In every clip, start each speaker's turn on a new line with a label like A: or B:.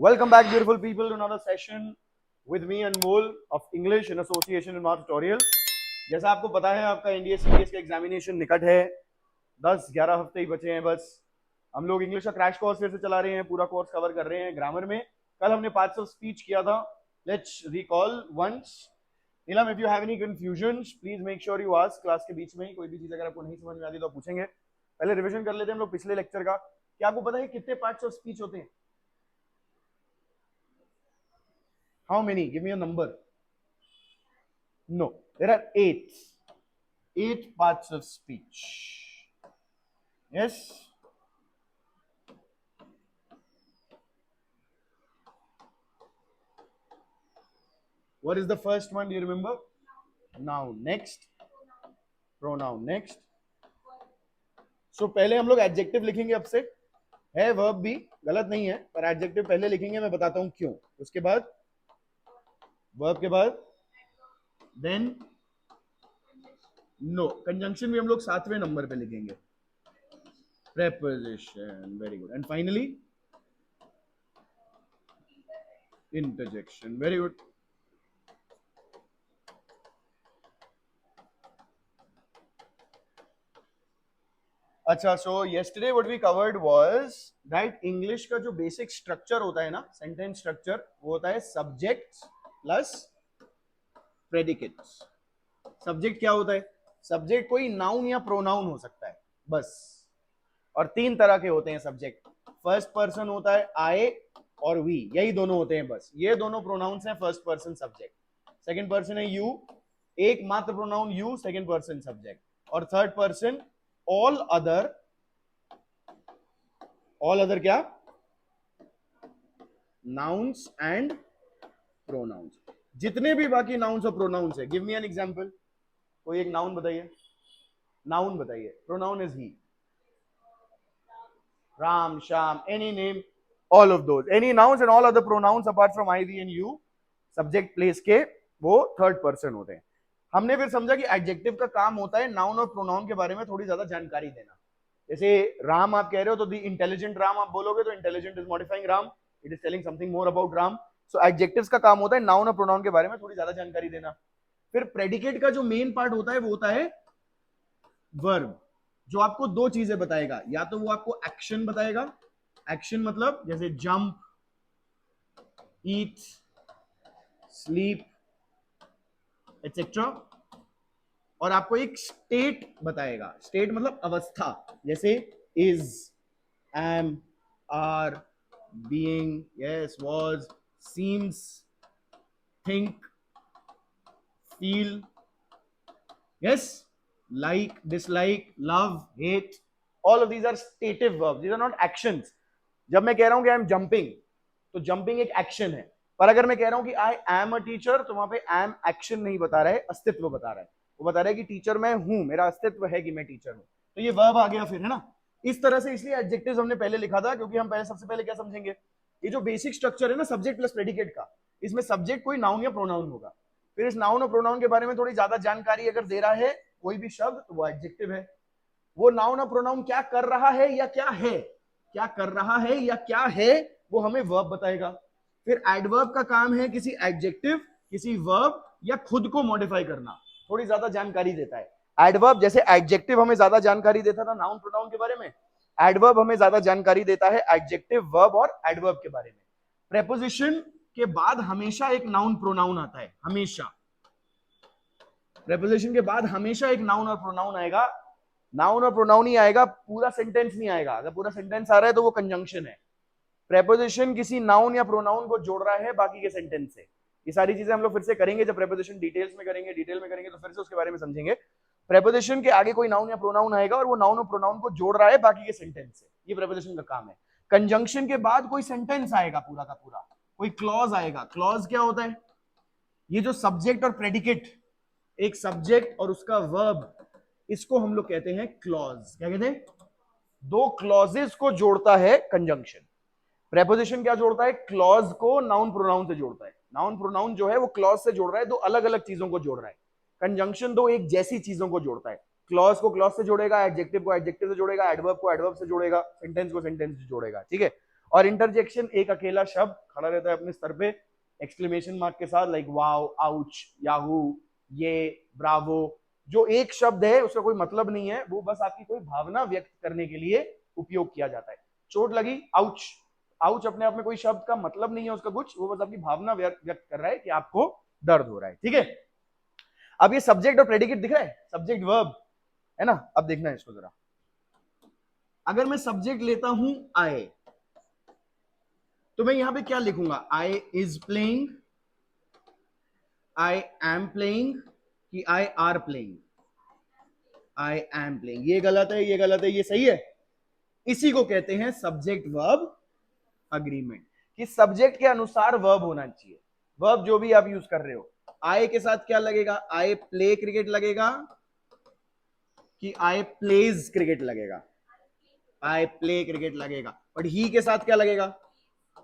A: Welcome back, beautiful people, to another session with me Anmol of English in Association in Math Tutorial. जैसा आपको पता है, आपका NDA CDS का examination निकट है। 10-11 हफ्ते ही बचे हैं बस। हम लोग इंग्लिश का क्रैश कोर्स फिर से चला रहे हैं, पूरा कोर्स कवर कर रहे हैं ग्रामर में। कल हमने पार्ट्स ऑफ स्पीच किया था। Let's recall once. Neelam, if you have any confusion please make sure you ask class के बीच में ही। कोई भी चीज अगर आपको नहीं समझ में आती तो आप पूछेंगे। पहले रिविजन कर लेते हैं हम लोग पिछले लेक्चर का। क्या आपको पता है कितने पार्ट्स ऑफ स्पीच होते हैं? How many? Give me a number. No, there are 8. 8 parts of speech. Yes? What is the first one? Do you remember? Noun. Next. Pronoun. Next. So पहले हम लोग एडजेक्टिव लिखेंगे अब से। है वर्ब भी, गलत नहीं है, पर एडजेक्टिव पहले लिखेंगे। मैं बताता हूं क्यों। उसके बाद वर्ब के बाद देन नो, कंजंक्शन भी हम लोग 7वें नंबर पे लिखेंगे। preposition, very good, and finally interjection, very good. अच्छा, सो yesterday what we covered was that English का जो बेसिक स्ट्रक्चर होता है ना, सेंटेंस स्ट्रक्चर, वो होता है सब्जेक्ट प्लस प्रेडिकेट्स। सब्जेक्ट क्या होता है? सब्जेक्ट कोई नाउन या प्रोनाउन हो सकता है बस। और 3 तरह के होते हैं सब्जेक्ट। फर्स्ट पर्सन होता है आई और वी, यही दोनों होते हैं बस। ये दोनों प्रोनाउंस हैं first person subject. Second person है यू, एकमात्र pronoun you, second person subject. और third person all other. All other क्या? Nouns and pronouns. जितने भी बाकी नाउन्स और प्रोनाउंस है। Give me an example. कोई एक नाउन बताइए। नाउन बताइए। Pronoun is he. Ram, Shyam, any name, all of those, any nouns and all other pronouns apart from I, we and you, subject place के, वो थर्ड पर्सन होते हैं। हमने फिर समझा कि एडजेक्टिव का काम होता है नाउन और प्रोनाउन के बारे में थोड़ी ज्यादा जानकारी देना। जैसे राम आप कह रहे हो तो द इंटेलिजेंट राम आप बोलोगे तो intelligent is modifying Ram, it is telling something more about Ram. So adjectives का काम होता है नाउन और प्रोनाउन के बारे में थोड़ी ज्यादा जानकारी देना। फिर प्रेडिकेट का जो मेन पार्ट होता है वो होता है वर्ब, जो आपको दो चीजें बताएगा। या तो वो आपको एक्शन बताएगा, एक्शन मतलब जैसे जंप, ईट, स्लीप एटसेट्रा। और आपको एक स्टेट बताएगा। स्टेट मतलब अवस्था, जैसे is, am, are, being, yes, was, seems, think, feel, yes, like, dislike, love, hate, all of these are stative verbs. These are not actions. जब मैं कह रहा हूं कि आई एम जंपिंग, तो जंपिंग एक एक्शन है। पर अगर मैं कह रहा हूं कि आई एम अ टीचर, तो वहां पे एम एक्शन नहीं बता रहा है, अस्तित्व बता रहा है। वो बता रहा है कि टीचर मैं हूं, मेरा अस्तित्व है कि मैं टीचर हूं। तो ये वर्ब आ गया फिर, है ना। इस तरह से, इसलिए एडजेक्टिव्स हमने पहले लिखा था, क्योंकि हम पहले सबसे पहले क्या समझेंगे, ये जो बेसिक स्ट्रक्चर है ना सब्जेक्ट प्लस प्रेडिकेट का, इसमें सब्जेक्ट कोई नाउन या प्रोनाउन होगा। फिर इस नाउन और प्रोनाउन के बारे में थोड़ी ज्यादा जानकारी अगर दे रहा है कोई भी शब्द, तो वो एडजेक्टिव है। वो नाउन और प्रोनाउन क्या कर रहा है या क्या है, क्या कर रहा है या क्या है, वो हमें वर्ब बताएगा। फिर एडवर्ब का काम है किसी एडजेक्टिव, किसी वर्ब या खुद को मॉडिफाई करना, थोड़ी ज्यादा जानकारी देता है। एडवर्ब, जैसे एडजेक्टिव हमें ज्यादा जानकारी देता था नाउन प्रोनाउन के बारे में, एडवर्ब हमें ज्यादा जानकारी देता है एडजेक्टिव, वर्ब और एडवर्ब के बारे में। प्रेपोजिशन के बाद हमेशा एक नाउन प्रोनाउन आता है, हमेशा। प्रेपोजिशन के बाद हमेशा एक नाउन और प्रोनाउन आएगा। नाउन और प्रोनाउन ही आएगा, पूरा सेंटेंस नहीं आएगा। अगर पूरा सेंटेंस आ रहा है तो वो कंजंक्शन है। प्रेपोजिशन किसी नाउन या प्रोनाउन को जोड़ रहा है बाकी के सेंटेंस से। ये सारी चीजें हम लोग फिर से करेंगे जब प्रेपोजिशन डिटेल में करेंगे तो फिर से उसके बारे में समझेंगे। प्रेपोजिशन के आगे कोई नाउन या प्रोनाउन आएगा और वो नाउन और प्रोनाउन को जोड़ रहा है बाकी के सेंटेंस से। ये प्रेपोजिशन का काम है। कंजंक्शन के बाद कोई सेंटेंस आएगा पूरा का पूरा, कोई क्लॉज आएगा। क्लॉज क्या होता है? ये जो सब्जेक्ट और प्रेडिकेट, एक सब्जेक्ट और उसका वर्ब, इसको हम लोग कहते हैं क्लॉज। क्या कहते हैं? दो क्लॉजेस को जोड़ता है कंजंक्शन। प्रेपोजिशन क्या जोड़ता है? क्लॉज को नाउन प्रोनाउन से जोड़ता है। नाउन प्रोनाउन जो है वो क्लॉज से जोड़ रहा है, दो अलग अलग चीजों को जोड़ रहा है। कंजंक्शन दो एक जैसी चीजों को जोड़ता है। क्लॉज को क्लॉज से जोड़ेगा, एडजेक्टिव को एडजेक्टिव से जोड़ेगा, एडवर्ब को एडवर्ब से जोड़ेगा, सेंटेंस को सेंटेंस से जोड़ेगा। ठीक है। और इंटरजेक्शन एक अकेला शब्द खड़ा रहता है अपने स्तर पे एक्सक्लेमेशन मार्क के साथ, लाइक वाओ, आउच, याहू, ये, ब्रावो। जो एक शब्द है उसका कोई मतलब नहीं है, वो बस आपकी कोई भावना व्यक्त करने के लिए उपयोग किया जाता है। चोट लगी, आउच। आउच अपने आप में कोई शब्द का मतलब नहीं है उसका कुछ, वो बस आपकी भावना व्यक्त कर रहा है कि आपको दर्द हो रहा है, ठीक है। अब ये सब्जेक्ट और प्रेडिकेट दिख रहा है, सब्जेक्ट वर्ब है ना। अब देखना है इसको जरा, अगर मैं सब्जेक्ट लेता हूं आई, तो मैं यहां पे क्या लिखूंगा, I is playing, I am playing, कि I are playing. I am playing, ये गलत है, ये गलत है, ये सही है। इसी को कहते हैं सब्जेक्ट वर्ब अग्रीमेंट, कि सब्जेक्ट के अनुसार वर्ब होना चाहिए। वर्ब जो भी आप यूज कर रहे हो, आई के साथ क्या लगेगा, आई प्ले क्रिकेट लगेगा कि आई प्लेज क्रिकेट लगेगा, आई प्ले क्रिकेट लगेगा। बट ही के साथ क्या लगेगा,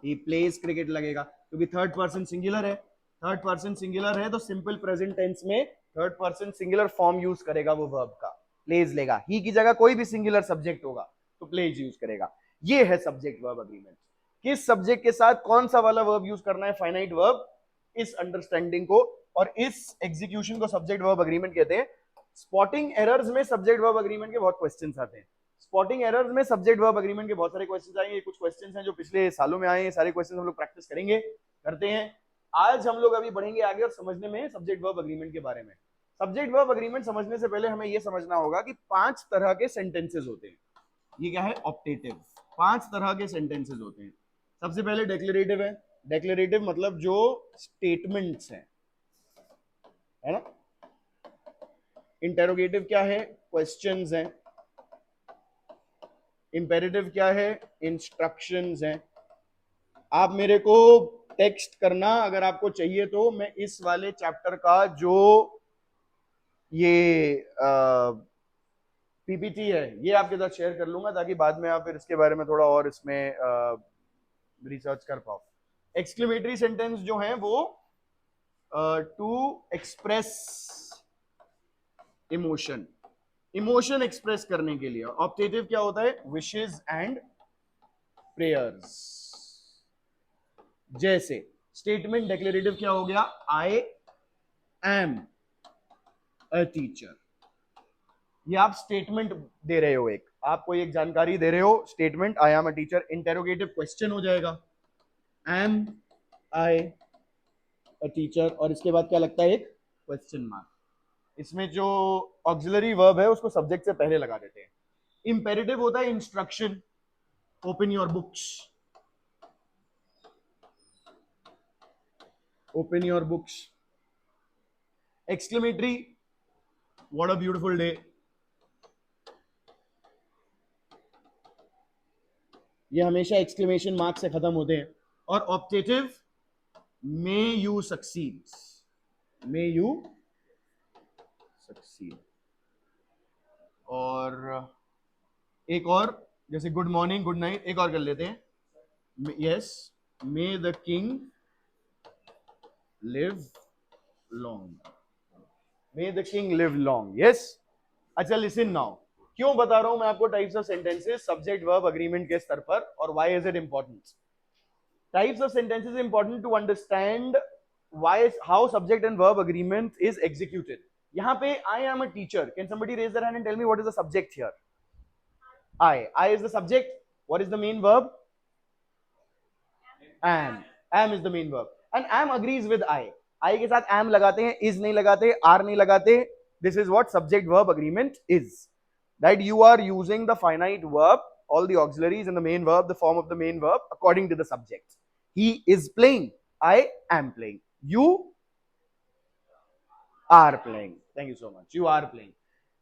A: ही प्लेज क्रिकेट लगेगा, क्योंकि थर्ड पर्सन सिंगुलर है। थर्ड पर्सन सिंगुलर है तो सिंपल प्रेजेंट टेंस में third person singular form use करेगा वो वर्ब का, प्लेज लेगा। ही की जगह कोई भी सिंगुलर सब्जेक्ट होगा तो प्लेज यूज करेगा। ये है सब्जेक्ट वर्ब अग्रीमेंट। किस सब्जेक्ट के साथ कौन सा वाला वर्ब यूज करना है, फाइनाइट वर्ब, इस अंडरस्टैंडिंग को और इस एग्जीक्यूशन को सब्जेक्ट वर्ब अग्रीमेंट कहते हैं। स्पॉटिंग एरर्स में सब्जेक्ट वर्ब अग्रीमेंट के बहुत क्वेश्चंस आते हैं। स्पॉटिंग एरर्स में सब्जेक्ट वर्ब अग्रीमेंट के बहुत सारे क्वेश्चंस आएंगे। कुछ क्वेश्चंस हैं जो पिछले सालों में आए हैं, सारे क्वेश्चंस हम लोग प्रैक्टिस करेंगे, करते हैं। आज हम लोग अभी बढ़ेंगे आगे और समझने में सब्जेक्ट वर्ब अग्रीमेंट के बारे में। सब्जेक्ट वर्ब अग्रीमेंट समझने से पहले हमें यह समझना होगा कि 5 तरह के सेंटेंसेस होते हैं। ये क्या है, ऑप्टेटिव। 5 तरह के सेंटेंसेस होते हैं। सबसे पहले डेक्लेरेटिव है। डेक्लेरेटिव मतलब जो स्टेटमेंट्स हैं, है ना। इंटेरोगेटिव क्या है, क्वेश्चंस हैं। इंपेरेटिव क्या है, इंस्ट्रक्शंस हैं। आप मेरे को टेक्स्ट करना अगर आपको चाहिए तो, मैं इस वाले चैप्टर का जो ये पीपीटी है ये आपके साथ शेयर कर लूंगा, ताकि बाद में आप फिर इसके बारे में थोड़ा और इसमें रिसर्च कर पाओ। एक्सक्लेमेटरी सेंटेंस जो है वो to express emotion, emotion express करने के लिए। ऑप्टेटिव क्या होता है, विशेस एंड प्रेयर्स। जैसे स्टेटमेंट डेक्लेरेटिव क्या हो गया, आई एम अ टीचर। ये आप स्टेटमेंट दे रहे हो, एक आप कोई एक जानकारी दे रहे हो, statement I am a teacher. Interrogative question हो जाएगा, एम आई अ टीचर, और इसके बाद क्या लगता है, एक क्वेश्चन मार्क। इसमें जो ऑक्सिलरी वर्ब है उसको सब्जेक्ट से पहले लगा देते हैं। इंपेरेटिव होता है instruction, open your books, open your books. Exclamatory, what a beautiful day. ये हमेशा एक्सक्लेमेशन मार्क से खत्म होते हैं। और optative, may you succeed, may you succeed. और एक और, जैसे गुड मॉर्निंग, गुड नाइट, एक और कर लेते हैं, yes, may the king live long, may the king live long, yes. अच्छा लिसन नाउ, क्यों बता रहा हूं मैं आपको types of sentences subject verb agreement के स्तर पर, और why is it important. Types of sentences important to understand why, how subject and verb agreement is executed. यहां पे I am a teacher, can somebody raise their hand and tell me what is the subject here. I is the subject, what is the main verb, am is the main verb, and am agrees with I के साथ am लगाते हैं, is नहीं लगाते, are नहीं लगाते। This is what subject verb agreement is, that you are using the finite verb, all the auxiliaries and the main verb, the form of the main verb according to the subject. He is playing, I am playing, you are playing, thank you so much, you are playing।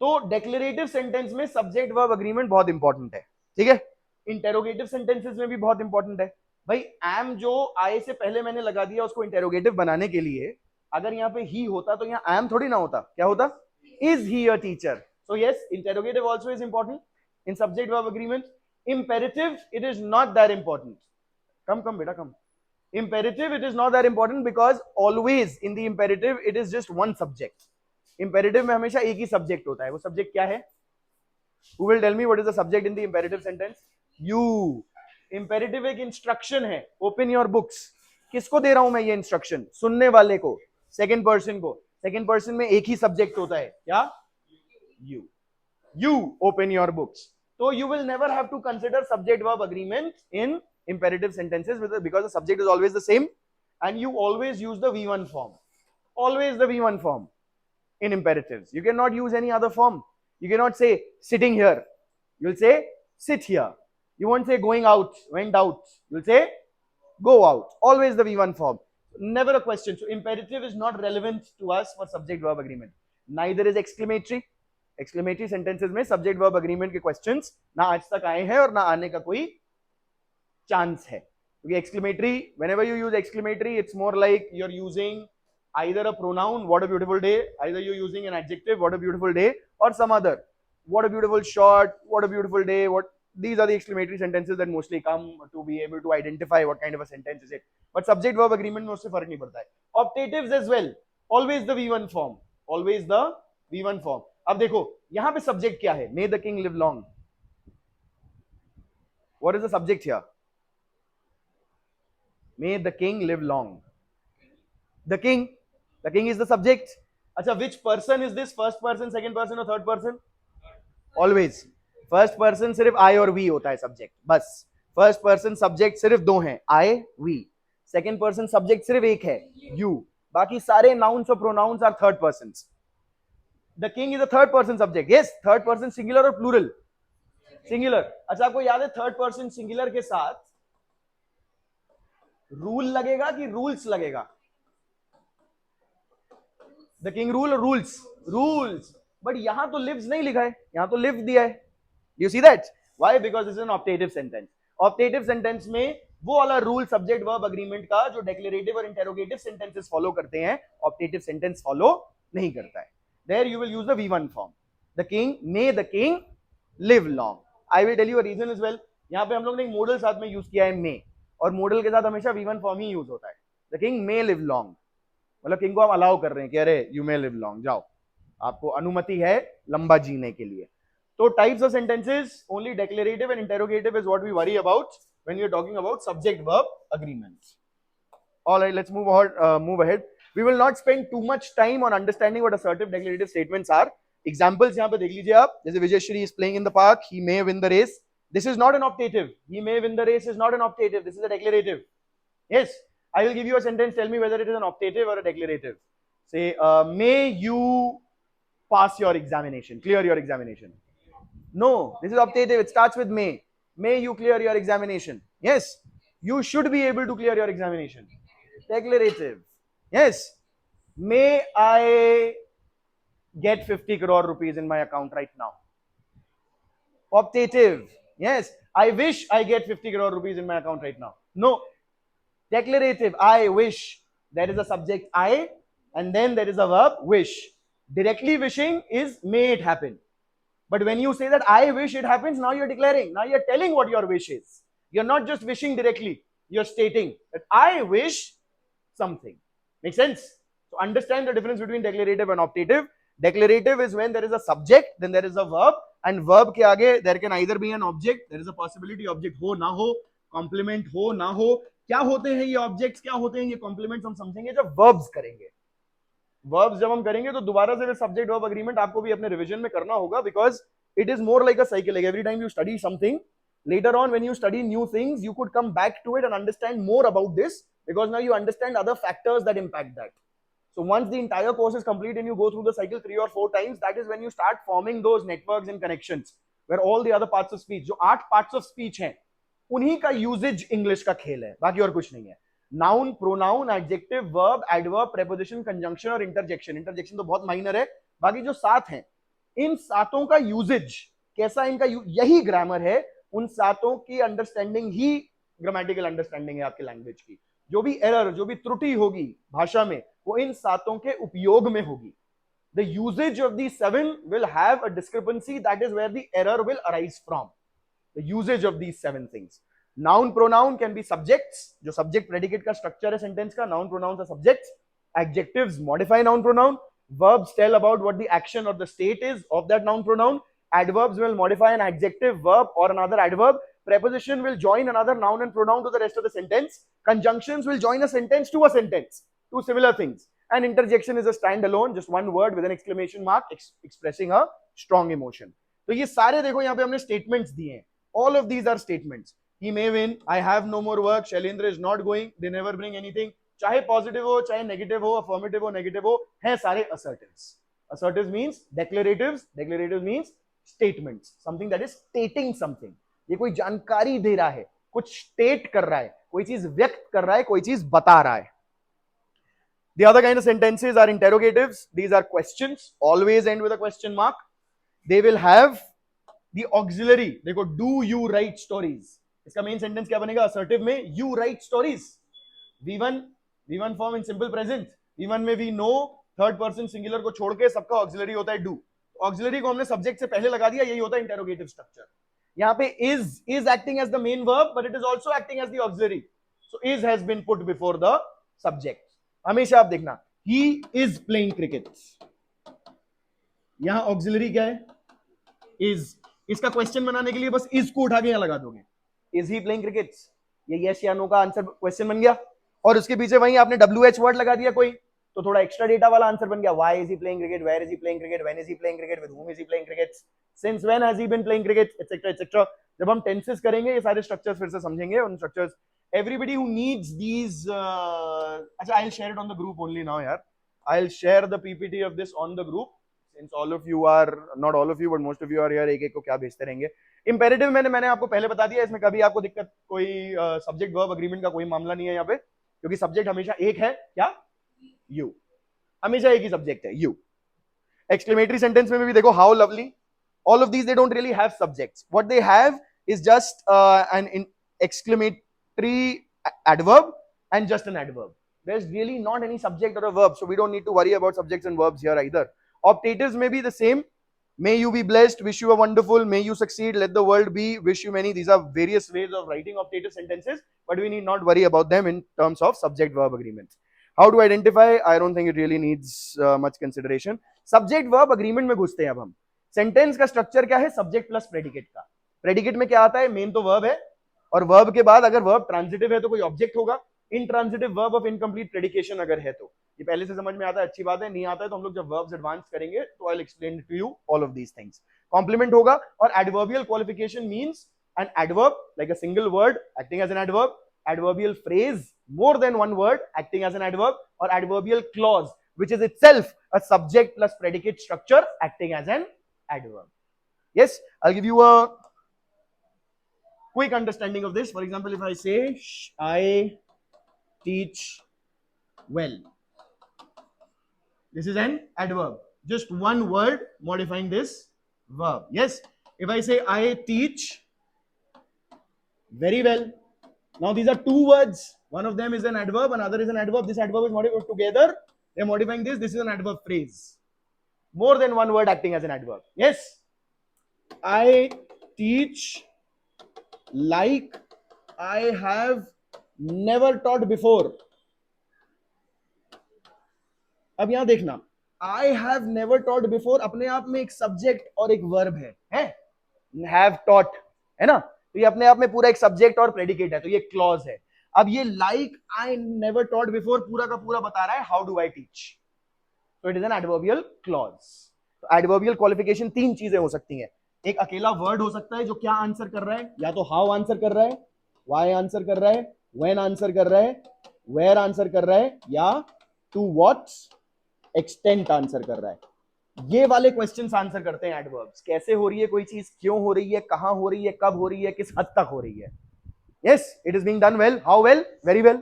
A: तो declarative sentence में subject verb agreement बहुत important है, ठीक है। Interrogative sentences में भी बहुत important है। भाई एम जो आई से पहले मैंने लगा दिया उसको इंटेरोगेटिव बनाने के लिए, अगर यहाँ पे ही होता तो यहाँ एम थोड़ी ना होता, क्या होता, is he a teacher. So yes, interrogative also is important in subject verb agreement. Imperative, it is not that important. Come come बेटा come. Imperative, it is not that important because always in the imperative it is just one subject. Imperative में हमेशा एक ही subject होता है, वो subject क्या है? Who will tell me what is the subject in the imperative sentence? You. Imperative एक instruction है, ओपन योर बुक्स। किसको दे रहा हूं मैं ये इंस्ट्रक्शन? सुनने वाले को, सेकंड पर्सन को। सेकंड पर्सन में एक ही सब्जेक्ट होता है, क्या? you open your books. So you will never have to consider subject verb agreement in imperative sentences because the subject is always the same and you always use the V1 form. Always the V1 form in imperatives. You cannot use any other form. You cannot say sitting here. You'll say sit here. You won't say going out, went out. You'll say go out. Always the V1 form. Never a question. So imperative is not relevant to us for subject verb agreement. Neither is exclamatory. Exclamatory sentences में subject verb agreement के questions ना आज तक आए हैं और ना आने का कोई चांस है, क्योंकि exclamatory, whenever you use exclamatory, it's more like you are using either a pronoun, what a beautiful day, either you're using an adjective, what a beautiful day, or some other, what a beautiful shot, what a beautiful day, what. These are the exclamatory sentences that mostly come to be able to identify what kind of a sentence is it. But subject verb agreement में उससे फर्क नहीं पड़ता है. Optatives as well, always the V1 form, always the V1 form. अब देखो यहां पे सब्जेक्ट क्या है? May the king live long. What is the subject here? May the king live long. The king is the subject. अच्छा, which person is this? First person, second person और third person? Always first person. सिर्फ I और we होता है subject, बस. First person subject सिर्फ दो हैं, I we. Second person subject सिर्फ एक है, यू. बाकी सारे नाउन्स और pronouns are third persons. The king is a third person subject. Yes, third person singular or plural? Singular. अच्छा, आपको याद है थर्ड पर्सन सिंगुलर के साथ रूल लगेगा कि रूल्स लगेगा? द किंग रूल और रूल्स? रूल्स. बट यहां तो लिव्स नहीं लिखा है, यहां तो लिव दिया है. You see that? Why? Because this is an optative sentence. Optative sentence में वो वाला रूल सब्जेक्ट वर्ब अग्रीमेंट का जो डेक्लेरेटिव और इंटेरोगेटिव सेंटेंसेस फॉलो करते हैं, ऑप्टेटिव सेंटेंस फॉलो नहीं करता है. There you will use the V1 form. The king, may the king live long. I will tell you a reason as well. यहाँ पे हम लोग ने एक मॉडल साथ में यूज किया है may, और मॉडल के साथ हमेशा V1 फॉर्म ही यूज होता है. The king may live long. मतलब किंग को हम अलाउ कर रहे हैं कि अरे you may live long, जाओ, आपको अनुमति है लंबा जीने के लिए. तो types of sentences, only declarative and interrogative is what we worry about when we are talking about subject verb agreements. All right, let's move ahead. We will not spend too much time on understanding what assertive declarative statements are. Examples यहाँ पे देख लीजिए आप. जैसे विजयश्री is playing in the park, he may win the race. This is not an optative. He may win the race is not an optative. This is a declarative. Yes, I will give you a sentence. Tell me whether it is an optative or a declarative. Say, may you pass your examination, clear your examination. No, this is optative. It starts with may. May you clear your examination. Yes, you should be able to clear your examination. Declarative. Yes, may I get 50 crore rupees in my account right now? Optative. Yes, I wish I get 50 crore rupees in my account right now. No. Declarative. I wish. There is a subject I and then there is a verb wish. Directly wishing is may it happen. But when you say that I wish it happens, now you're declaring. Now you're telling what your wish is. You're not just wishing directly. You're stating that I wish something. Make sense? So understand the difference between declarative and optative. Declarative is when there is a subject, then there is a verb, and verb के आगे there can either be an object, there is a possibility object हो ना हो, complement हो ना हो. क्या होते हैं ये objects, क्या होते हैं ये complements, हम समझेंगे जब verbs करेंगे. Verbs जब हम करेंगे तो दोबारा से subject verb agreement आपको भी अपने revision में करना होगा, because it is more like a cycle. Like every time you study something, later on when you study new things, you could come back to it and understand more about this, because now you understand other factors that impact that. So once the entire course is complete and you go through the cycle 3 or 4 times, that is when you start forming those networks and connections where all the other parts of speech, जो 8 parts of speech हैं, उन्हीं का usage English का खेल है, बाकी और कुछ नहीं है. Noun, pronoun, adjective, verb, adverb, preposition, conjunction और interjection. Interjection तो बहुत minor है. बाकी जो 7 हैं, इन 7 का usage कैसा, इनका यही grammar है. उन 7 की अंडरस्टैंडिंग ही ग्रामेटिकल अंडरस्टैंडिंग है आपके लैंग्वेज की. जो भी एरर, जो भी त्रुटि होगी भाषा में, वो इन 7 के उपयोग में होगी. The usage of these 7 will have a discrepancy. That is where the error will arise from. The usage of these 7 things. Noun, pronoun can be subjects. जो subject predicate का structure है sentence का, noun, pronouns are subjects. Adjectives modify noun, pronoun. Verbs tell about what the action or the state is of that noun, pronoun. Adverbs will modify an adjective, verb or another adverb. preposition will join another noun and pronoun to the rest of the sentence, conjunctions will join a sentence to a sentence, two similar things, and interjection is a standalone, just one word with an exclamation mark expressing a strong emotion. तो ये सारे देखो यहाँ पे हमने statements दिए हैं. All of these are statements. He may win, I have no more work, Shailendra is not going, they never bring anything. चाहे पॉजिटिव हो चाहे नेगेटिव हो, अफर्मेटिव हो नेगेटिव हो, है सारे assertives. Assertives means declaratives, declaratives means statements, something that is stating something. ये कोई जानकारी दे रहा है, कुछ स्टेट कर रहा है, कोई चीज व्यक्त कर रहा है, कोई चीज बता रहा है. The other kind of sentences are interrogatives. These are questions, always end with a question mark. They will have the auxiliary. देखो, do you write stories? इसका मेन सेंटेंस क्या बनेगा assertive में? You write stories. V1 form in simple present. V1 में we know third person singular को छोड़ के सबका ऑक्सिलरी होता है डू. ऑक्सिलरी को हमने सब्जेक्ट से पहले लगा दिया, यही होता है इंटेरोगेटिव स्ट्रक्चर. यहाँ पे is acting as the main verb, but it is also acting as the auxiliary. So is has been put before the subject. हमेशा आप देखना, he is playing cricket. यहाँ ऑक्सिलरी क्या है? is. इसका क्वेश्चन बनाने के लिए बस is को उठा के यहाँ लगा दोगे. Is he playing cricket? ये yes या no का आंसर क्वेश्चन बन गया, और उसके पीछे वहीं आपने WH वर्ड लगा दिया कोई, तो थोड़ा एक्स्ट्रा डेटा वाला आंसर बन गया. Why is he playing cricket? Where is he playing cricket? When is he playing cricket? With whom is he playing cricket? Since when has he been playing cricket? Etc. etc. जब हम tenses करेंगे ये सारे structures फिर से समझेंगे. उन structures, everybody who needs these, अच्छा, I'll share it on the group only now यार. I'll share the PPT of this on the group since all of you are, not all of you but most of you are here. एक एक को क्या भेजते रहेंगे. Imperative मैंने आपको पहले बता दिया, इसमें कभी आपको दिक्कत कोई सब्जेक्ट वर्ब अग्रीमेंट का कोई मामला नहीं है यहाँ पे, क्योंकि सब्जेक्ट हमेशा एक है. क्या? यू. हमेशा एक ही सब्जेक्ट है, यू. एक्सक्लेमेटरी सेंटेंस में भी देखो, how lovely. All of these they don't really have subjects. What they have is just an exclamatory adverb and just an adverb. There's really not any subject or a verb, so we don't need to worry about subjects and verbs here either. Optatives may be the same. May you be blessed, wish you a wonderful, may you succeed, let the world be, wish you many. These are various ways of writing optative sentences, but we need not worry about them in terms of subject verb agreements. How to identify? I don't think it really needs much consideration. Subject verb agreement में घुसते हैं अब हम. Sentence का structure क्या है? Subject plus predicate का. Predicate में क्या आता है? मेन तो वर्ब है, और वर्ब के बाद अगर वर्ब ट्रांजिटिव है तो कोई ऑब्जेक्ट होगा. इनट्रांजिटिव वर्ब ऑफ इनकम्प्लीट प्रेडिकेशन अगर है तो ये पहले से समझ में आता है, अच्छी बात है. नहीं आता है तो हम लोग जब वर्ब्स एडवांस करेंगे तो I will explain to you all of these things. Complement होगा, और adverbial qualification means an adverb like a single word acting as an adverb, adverbial phrase more than one word acting as an adverb, or adverbial clause which is itself a subject plus predicate structure acting as an adverb. Yes, I'll give you a quick understanding of this. For example, if I say I teach well, this is an adverb, just one word modifying this verb. Yes, if I say I teach very well, now these are two words. One of them is an adverb, another is an adverb. This adverb is modified together. They are modifying this. This is an adverb phrase. More than one word acting as an adverb. Yes. I teach like I have never taught before. अब यहां देखना, I have never taught before अपने आप में एक subject और एक verb है? Have taught है ना, तो ये अपने आप में पूरा एक सब्जेक्ट और प्रेडिकेट है, तो ये क्लॉज है. अब ये like I never taught before पूरा का पूरा बता रहा है how do I teach, so it is an adverbial clause. तो adverbial qualification तीन चीजें हो सकती हैं. एक अकेला वर्ड हो सकता है जो क्या आंसर कर रहा है, या तो how आंसर कर रहा है, why आंसर कर रहा है, when आंसर कर रहा है, where आंसर कर रहा है, या to what extent आंसर कर रहा है. ये वाले क्वेश्चंस आंसर करते हैं एडवर्ब्स. कैसे हो रही है कोई चीज, क्यों हो रही है, कहां हो रही है, कब हो रही है, किस हद तक हो रही है. Yes, it is being done well. How well? Very well.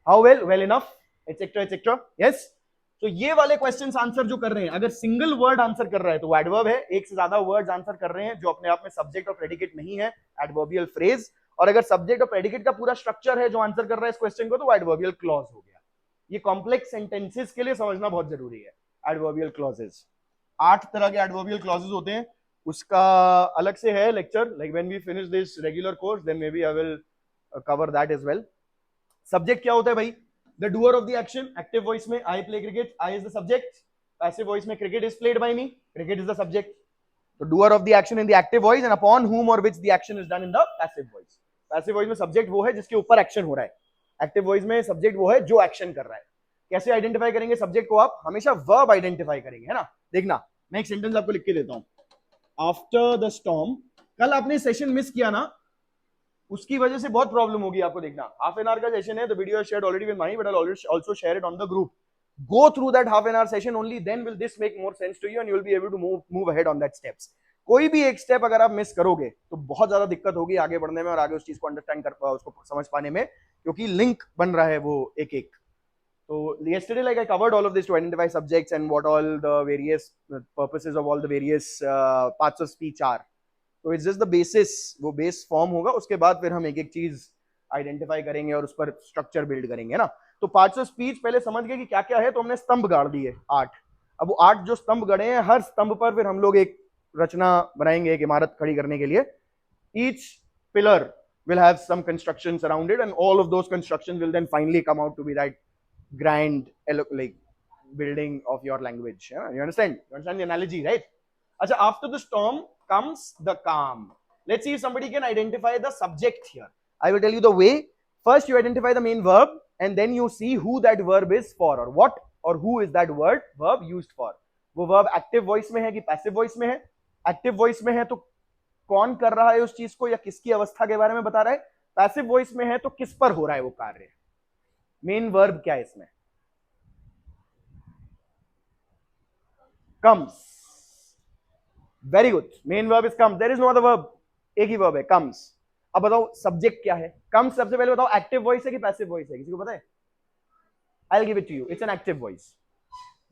A: How well? Well enough, etc. etc. Yes. तो ये वाले क्वेश्चंस आंसर जो कर रहे हैं, अगर सिंगल वर्ड आंसर कर रहा है तो वो एडवर्ब है. एक से ज्यादा वर्ड्स आंसर कर रहे हैं जो अपने आप में सब्जेक्ट और प्रेडिकेट नहीं है, एडवर्बियल फ्रेज. और अगर सब्जेक्ट और प्रेडिकेट का पूरा स्ट्रक्चर है जो आंसर कर रहा है इस क्वेश्चन को, तो वो एडवर्बियल क्लॉज हो गया. ये कॉम्प्लेक्स सेंटेंसेस के लिए समझना बहुत जरूरी है. एडवर्बियल क्लॉजेस, 8 तरह के एडवर्बियल क्लॉजेस होते हैं. उसका अलग से है lecture, like when we finish this regular course then maybe I will cover that as well. Subject क्या होता है भाई? The doer of the action. Active voice में I play cricket, I is the subject. Passive voice में cricket is played by me, cricket is the subject. तो doer of the action in the active voice and upon whom और which the action is done in the passive voice. Passive voice में subject वो है जिसके ऊपर action हो रहा है, एक्टिव वॉइस में सब्जेक्ट वो है जो एक्शन कर रहा है. कैसे आइडेंटिफाई करेंगे सब्जेक्ट को? आप हमेशा वर्ब आइडेंटिफाई करेंगे, है ना. देखना मैं एक सेंटेंस आपको लिख के देता हूं. आफ्टर द स्टॉर्म, कल आपने सेशन मिस किया ना, उसकी वजह से बहुत प्रॉब्लम होगी आपको. देखना हाफ एन आवर का सेशन है, the video shared already with my, but I will also share it on the group. Go through that half an hour session, only then will this make more sense to you and you will be able to move ahead on that steps. कोई भी एक step अगर आप miss करोगे तो बहुत ज्यादा दिक्कत होगी आगे बढ़ने में और आगे उस चीज को अंडरस्टैंड कर उसको समझ पाने में, क्योंकि लिंक बन रहा है वो एक एक. So yesterday, like I covered all of this to identify subjects and what all the various purposes of all the various parts of speech are. So it's just the basis, वो base form होगा, उसके बाद फिर हम एक एक चीज identify करेंगे और उस पर स्ट्रक्चर बिल्ड करेंगे ना. तो पार्ट्स ऑफ स्पीच पहले समझ गए कि क्या क्या है, तो हमने स्तंभ गाड़ दिए 8. अब वो 8 जो स्तंभ गड़े हैं, हर स्तंभ पर फिर हम लोग एक रचना बनाएंगे, एक इमारत खड़ी करने के लिए. Each pillar will have some constructions around it and all of those constructions will then finally come out to be that grand like building of your language. Yeah? You understand the analogy, right? Achha, after the storm comes the calm. Let's see if somebody can identify the subject here. I will tell you the way. First you identify the main verb and then you see who that verb is for or what or who is that verb used for. वो verb active voice में है कि passive voice में है? Active voice में है तो कौन कर रहा है उस चीज को या किसकी अवस्था के बारे में बता रहा है. पैसिव वॉइस में है तो किस पर हो रहा है वो कार्य. मेन वर्ब क्या है इसमें? comes. Very good, main verb is comes. There is no other verb, एक ही वर्ब है comes. अब बताओ सब्जेक्ट क्या है? comes सबसे पहले बताओ एक्टिव वॉइस है कि पैसिव वॉइस है, किसी को पता है? I will give it to you, it's an active voice.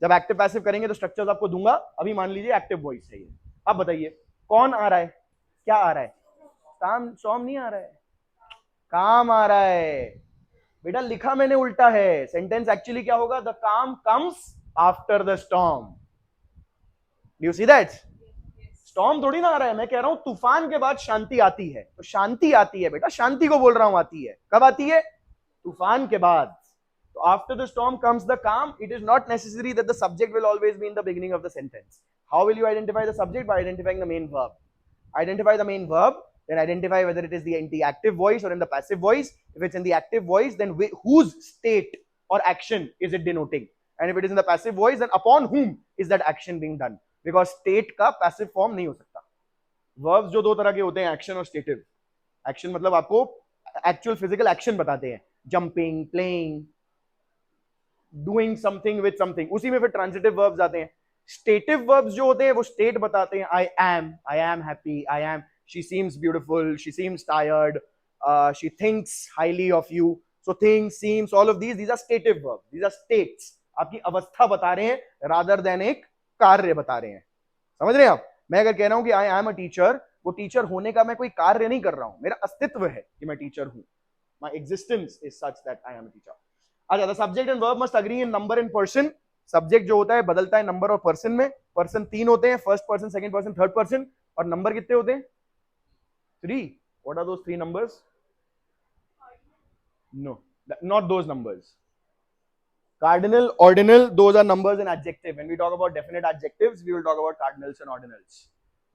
A: जब एक्टिव पैसिव करेंगे तो स्ट्रक्चर्स आपको दूंगा. अभी मान लीजिए एक्टिव वॉइस है ये. अब बताइए कौन आ रहा है, क्या आ रहा है? काम सॉम नहीं आ रहा है, काम आ रहा है. बेटा लिखा मैंने उल्टा है, सेंटेंस एक्चुअली क्या होगा? द काम comes after the storm. Do you see that? Storm थोड़ी ना आ रहा है, मैं कह रहा हूं तूफान के बाद शांति आती है. तो शांति आती है बेटा, शांति को बोल रहा हूं आती है. कब आती है? तूफान के बाद. तो after the storm comes the calm. It is not necessary that the subject will always be in the beginning of the sentence. How will you identify the subject? By identifying the main verb. Identify the main verb, then identify whether it is in the active voice or in the passive voice. If it's in the active voice, then whose state or action is it denoting? And if it is in the passive voice, then upon whom is that action being done? Because state का passive form नहीं हो सकता. Verbs जो दो तरह के होते हैं, action और stative. Action मतलब आपको actual physical action बताते हैं, jumping, playing, doing something with something. उसी में फिर transitive verbs आते हैं. स्टेटिव वर्ब्स जो होते हैं वो स्टेट बताते हैं. I am happy, I am, she seems beautiful, she seems tired, she thinks highly of you. So thinks, seems, all of these are stative verbs. These are states. आपकी अवस्था बता रहे हैं रादर देन एक कार्य बता रहे हैं. समझ रहे हैं आप? मैं अगर कह रहा हूं कि आई एम अ टीचर, वो टीचर होने का मैं कोई कार्य नहीं कर रहा हूं, मेरा अस्तित्व है कि मैं टीचर हूं. My existence is such that I am a teacher. अच्छा, the subject and verb must agree in number and person. Subject जो होता है बदलता है नंबर और पर्सन में. पर्सन 3 होते हैं, first person, second person, third person. और नंबर कितने होते हैं? 3. What are those 3 numbers? No, not those numbers. Cardinal, ordinal, those are numbers in adjective. When we talk about definite adjectives, we will talk about cardinals and ordinals.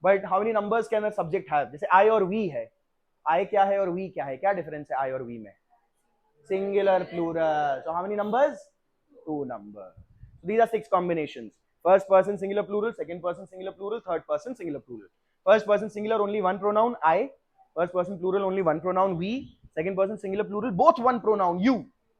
A: But how many numbers can a subject have? जैसे I और we है. I क्या है और we क्या है? क्या difference है I और we में? Singular, plural. So how many numbers? 2 numbers. These are 6 combinations. First person singular plural, second person singular plural, third person singular plural. First person singular only one pronoun I. First person plural only one pronoun we. Second person singular plural both one pronoun you.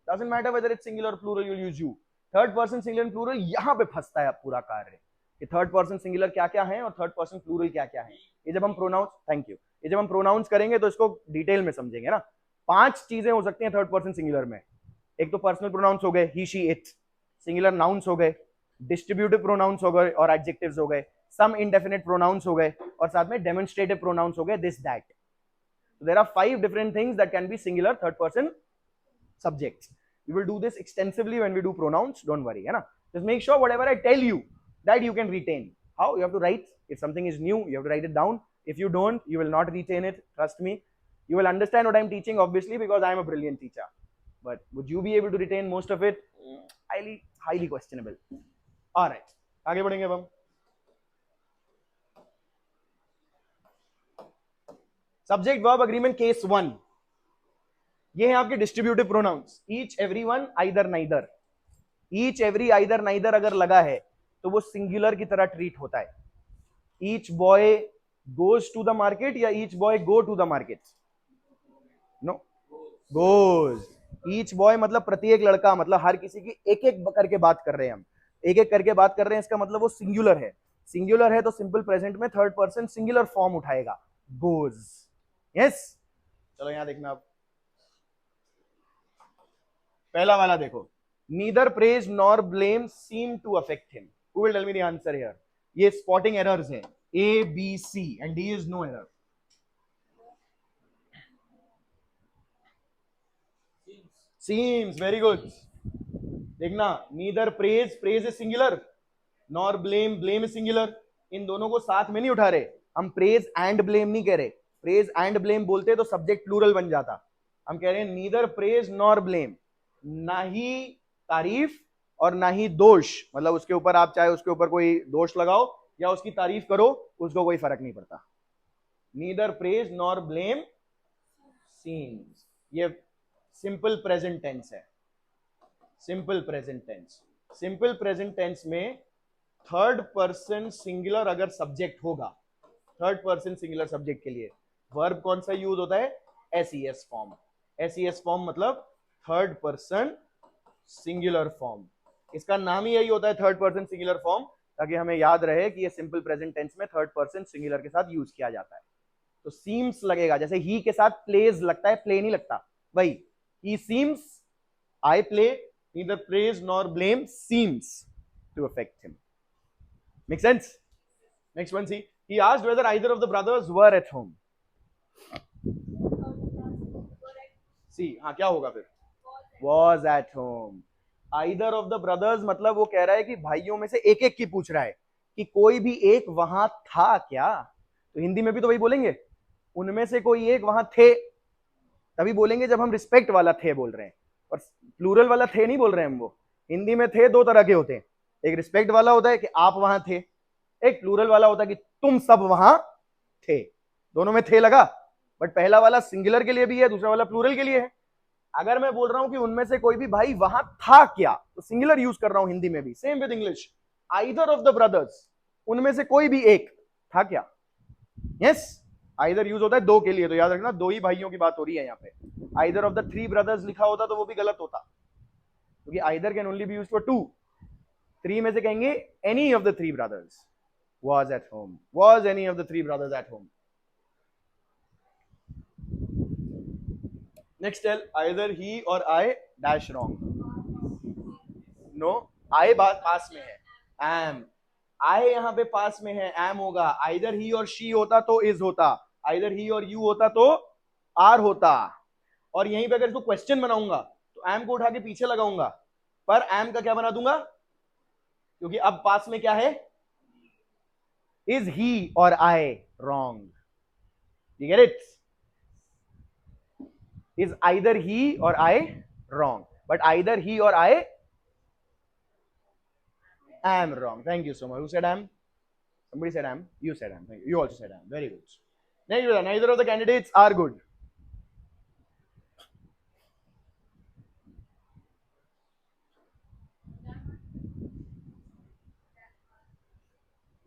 A: Doesn't matter whether it's singular or plural, you'll use you. Third person singular and plural, यहाँ पे फंसता है पूरा कार्य कि third person singular क्या क्या है और थर्ड पर्सन प्लूरल क्या क्या है. ये जब हम प्रोनाउंस, थैंक यू, ये जब हम प्रोनाउंस करेंगे तो इसको डिटेल में समझेंगे ना. 5 चीजें हो सकती हैं थर्ड पर्सन सिंगुलर में. एक तो पर्सनल प्रोनाउंस हो गए, ही शी इट. सिंगुलर नाउन्स हो गए, डिस्ट्रीब्यूटिव प्रोनाउंस हो गए और एडजेक्टिव्स हो गए, सम इंडेफिनिट प्रोनाउंस हो गए और साथ में डेमोन्स्ट्रेटिव प्रोनाउंस हो गए, this that. There are 5 different things that can be singular third person subjects. We will do this extensively when we do pronouns, don't worry, है ना. Just make sure whatever I tell you that you can retain. How? You have to write. If something is new, you have to write it down. If you don't, you will not retain it, trust me. You will understand what I'm teaching obviously because I am a brilliant teacher, but would you be able to retain most of it? Highly questionable. All right, आगे बढ़ेंगे अब हम. Subject verb agreement case 1, ये है आपके distributive pronounce, each every one either neither. Each every either neither अगर लगा है तो वो सिंगुलर की तरह ट्रीट होता है। Each boy goes to the market या each boy go to the market? No, goes. Each boy मतलब प्रत्येक लड़का, मतलब हर किसी की एक एक करके बात कर रहे हैं हम, एक एक करके बात कर रहे हैं, इसका मतलब वो सिंगुलर है। सिंगुलर है तो सिंपल प्रेजेंट में थर्ड पर्सन सिंगुलर फॉर्म उठाएगा, गोज। यस, चलो यहां देखना आप, पहला वाला देखो, neither praise nor blame seem to affect him. Who will tell me the answer here? ये स्पॉटिंग एरर्स हैं, A B C and D is no error. Seems, very good. देखना, neither praise, praise is singular, nor blame, blame is singular. इन दोनों को साथ में नहीं उठा रहे हम, प्रेज एंड ब्लेम नहीं कह रहे। प्रेज एंड ब्लेम बोलते तो सब्जेक्ट प्लूरल बन जाता। हम कह रहे हैं नीदर प्रेज नॉर ब्लेम, ना ही तारीफ और ना ही दोष, मतलब उसके ऊपर आप चाहे उसके ऊपर कोई दोष लगाओ या उसकी तारीफ करो, उसको कोई फर्क नहीं पड़ता। Neither praise nor blame seems, ये सिंपल प्रेजेंट टेंस है। Simple present tense, simple present tense में थर्ड पर्सन सिंगुलर अगर सब्जेक्ट होगा, थर्ड पर्सन सिंगुलर सब्जेक्ट के लिए वर्ब कौन सा यूज होता है? SES form. एसईएस फॉर्म मतलब थर्ड पर्सन सिंगुलर फॉर्म। इसका नाम ही यही होता है, थर्ड पर्सन सिंगुलर फॉर्म, ताकि हमें याद रहे कि ये सिंपल प्रेजेंट टेंस में थर्ड पर्सन सिंगुलर के साथ यूज किया जाता है। तो सीम्स लगेगा, जैसे ही के साथ प्लेज लगता है, प्ले नहीं लगता, वही ही seems, I play, neither praise nor blame seems to affect him. Make sense? Next one C, he asked whether either of the brothers were at home. सी, हाँ क्या होगा फिर? was at home. either of the brothers मतलब वो कह रहा है कि भाइयों में से एक एक की पूछ रहा है कि कोई भी एक वहां था क्या। तो हिंदी में भी तो वही बोलेंगे, उनमें से कोई एक वहां थे, तभी बोलेंगे जब हम रिस्पेक्ट वाला थे बोल रहे हैं, और प्लूरल वाला थे नहीं बोल रहे हैं हम। वो हिंदी में थे दो तरह के होते हैं, एक रिस्पेक्ट वाला होता है कि आप वहां थे, एक प्लूरल वाला होता है कि तुम सब वहां थे। दोनों में थे लगा, बट पहला वाला सिंगुलर के लिए भी है, दूसरा वाला प्लूरल के लिए है। अगर मैं बोल रहा हूं कि उनमें से कोई भी भाई वहां था क्या, तो सिंगुलर यूज कर रहा हूं हिंदी में भी, same with English. Either of the brothers, उनमें से कोई भी एक था क्या। यस, आइदर यूज होता है दो के लिए, तो याद रखना दो ही भाइयों की बात हो रही है यहाँ पे। Either of the three brothers लिखा होता तो वो भी गलत होता, क्योंकि either can only be used for two. Three में से कहेंगे any of the three brothers was at home. Was any of the three brothers at home? Next tell, either he or I dash wrong. No, I बात पास में है, am. I यहाँ पे पास में है, am होगा। either he और she होता तो is होता, either he और you होता तो are होता। और यहीं पे अगर इसको क्वेश्चन बनाऊंगा तो am को उठा के पीछे लगाऊंगा, पर am का क्या बना दूंगा, क्योंकि अब पास में क्या है? Is he or I wrong? You get it? Is either he or I wrong? But either he or I am wrong. Thank you so much. Who said am? Somebody said am. You said am. Thank you. You also said am. Very good. Neither of the candidates are good.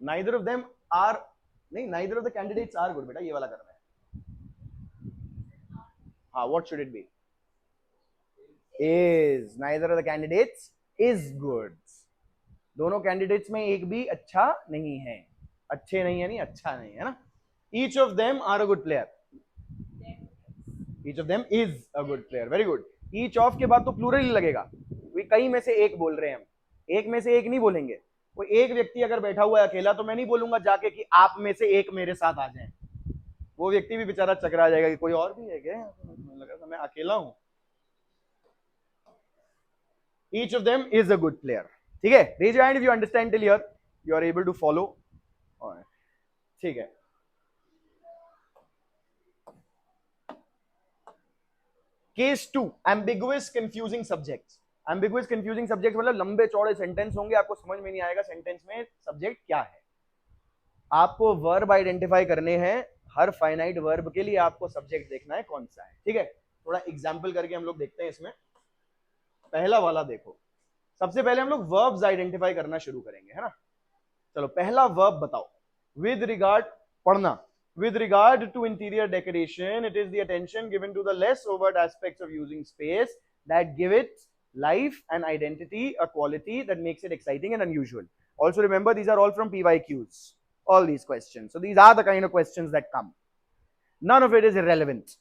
A: Neither of them are, नहीं, neither of the candidates are good. बेटा ये वाला करना है। हाँ, what should it be? Is. Neither of the candidates is good. दोनों candidates में एक भी अच्छा नहीं है, अच्छे नहीं है, नहीं अच्छा नहीं है ना। Each of them are a good player. Each of them is a good player. Very good. Each of के बाद तो प्लूरल ही लगेगा, कई में से एक बोल रहे हैं हम, एक में से एक नहीं बोलेंगे। कोई एक व्यक्ति अगर बैठा हुआ है अकेला, तो मैं नहीं बोलूंगा जाके कि आप में से एक मेरे साथ आ जाए, वो व्यक्ति भी बेचारा चकरा जाएगा कि कोई और भी है क्या, लगा था मैं अकेला हूं। Each of them is a good player. ठीक है, raise your hand if you understand till here, you are able to follow. ठीक है, case 2, ambiguous confusing subjects. Ambiguous confusing subject मतलब लंबे चौड़े सेंटेंस होंगे, आपको समझ में नहीं आएगा सेंटेंस में सब्जेक्ट क्या है। आपको वर्ब आइडेंटिफाई करने हैं हर फाइनाइट वर्ब के लिए आपको सब्जेक्ट देखना है कौन सा है, ठीक है। थोड़ा एग्जाम्पल करके हम लोग देखते हैं इसमें। पहला वाला देखो, सबसे पहले हम लोग वर्ब्स आइडेंटिफाई करना शुरू करेंगे, है ना। चलो पहला वर्ब बताओ। विद रिगार्ड, पढ़ना। With regard to interior decoration, it is the attention given to the less overt aspects of using space that give it life and identity, a quality that makes it exciting and unusual. Also remember, these are all from PYQs, all these questions. So these are the kind of questions that come. None of it is irrelevant.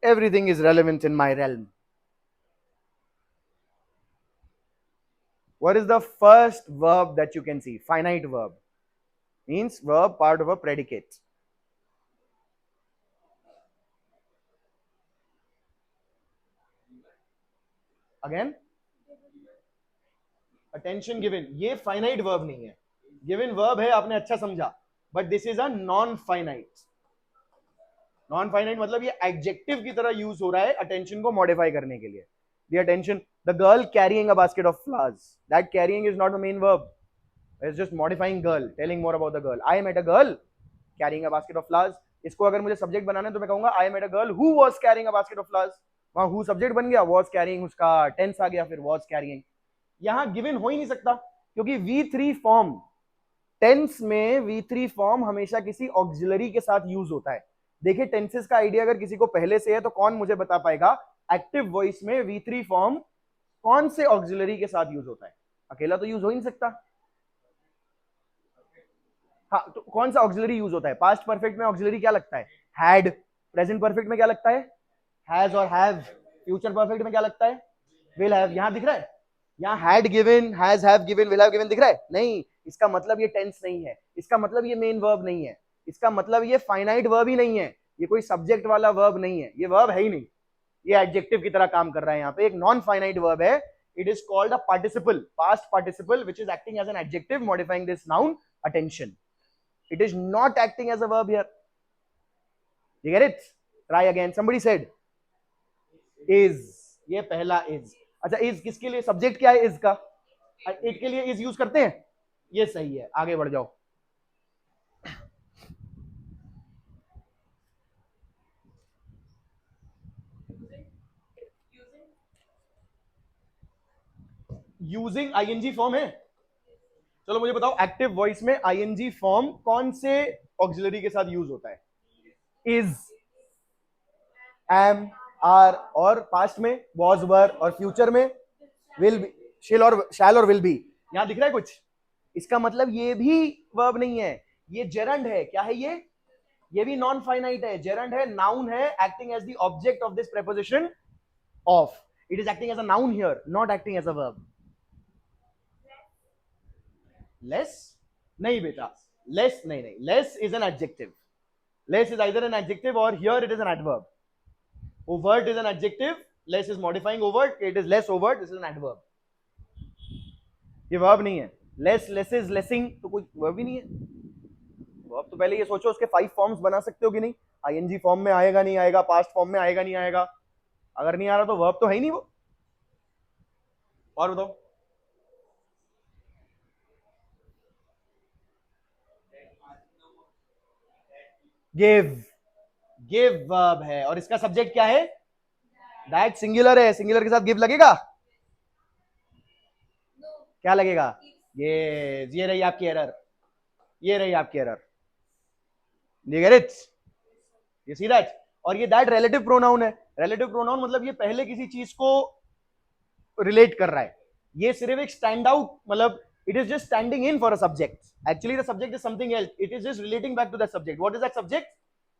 A: Everything is relevant in my realm. What is the first verb that you can see? Finite verb. Means verb part of a predicate. Again? Attention given. ये finite verb नहीं है. Given verb है, आपने अच्छा समझा. But this is a non-finite. Non-finite मतलब ये adjective की तरह use हो रहा है attention को modify करने के लिए. The attention, the girl carrying a basket of flowers. That carrying is not the main verb. It's just modifying girl, telling more about the girl. I met a girl carrying a basket of flowers. इसको अगर मुझे subject बनाना है तो मैं कहूंगा I met a girl who was carrying a basket of flowers. वहां who subject बन गया, was carrying उसका टेंस आ गया, फिर was carrying. यहां गिवन हो ही नहीं सकता क्योंकि V3 फॉर्म, टेंस में V3 फॉर्म हमेशा किसी ऑक्सिलरी के साथ यूज होता है। देखिए टेंसेस का आइडिया अगर किसी को पहले से है तो कौन मुझे बता पाएगा एक्टिव वॉइस में V3 फॉर्म कौन से ऑक्सिलरी के साथ यूज होता है? अकेला तो यूज हो ही नहीं सकता। हाँ, तो कौन सा ऑक्सिलरी यूज होता है? पास्ट परफेक्ट में ऑक्सिलरी क्या लगता है? हैड। प्रेजेंट परफेक्ट में क्या लगता है? हैज और हैव। फ्यूचर परफेक्ट में क्या लगता है? Will have. यहां दिख रहा है? यहाँ had given, has have given, will have given दिख रहा है? नहीं, इसका मतलब ये टेंस नहीं है, इसका मतलब ये मेन वर्ब नहीं है, इसका मतलब ये फाइनाइट वर्ब ही नहीं है, ये कोई सब्जेक्ट वाला वर्ब नहीं है, ये वर्ब है ही नहीं, ये एडजेक्टिव की तरह काम कर रहा है। यहाँ पे एक नॉन फाइनाइट वर्ब है, it is called a participle, past participle which is acting as an adjective modifying this noun attention. It is not acting as a verb here. You get it? Try again. Somebody said is. ये पहला is. अच्छा, is किसके लिए? Subject क्या है is का? It के लिए इज यूज करते हैं, ये सही है। आगे बढ़ जाओ। यूजिंग आईएनजी फॉर्म है। चलो मुझे बताओ एक्टिव वॉइस में आईएनजी फॉर्म कौन से ऑक्सिलरी के साथ यूज होता है? इज, एम, आर, और पास्ट में वॉज, वर, और फ्यूचर में विल बी, शिल और शैल और विल बी। यहां दिख रहा है कुछ? इसका मतलब ये भी वर्ब नहीं है, ये जेरंड है। क्या है ये? ये भी नॉन फाइनाइट है, जेरंड है, नाउन है, acting as the object of this preposition of. It is acting as a noun here, not acting as a verb. Less नहीं बेटा, लेस नहीं, नहीं, less is an adjective. Less is either an adjective और here it is an adverb. overt is an adjective, less is modifying overt, it is less overt, this is an adverb. ये verb नहीं है। less, lesses, lessing तो कोई verb ही नहीं है। verb तो पहले ये सोचो उसके 5 फॉर्म्स बना सकते हो कि नहीं? ing फॉर्म में आएगा नहीं आएगा, पास्ट फॉर्म में आएगा नहीं आएगा, अगर नहीं आ रहा तो verb तो है ही नहीं वो। और बताओ। give, give verb है और इसका सब्जेक्ट क्या है? that सिंगुलर है, सिंगुलर के साथ give लगेगा? क्या लगेगा? ये रही आपकी एरर, ये रही आपकी error. You get it? You see that? और ये दैट रिलेटिव प्रोनाउन है। रिलेटिव प्रोनाउन मतलब ये पहले किसी चीज को रिलेट कर रहा है, ये सिर्फ एक स्टैंड आउट, मतलब it is just standing in for a subject. Actually the subject is something else, it is just relating back to that subject. What is that subject?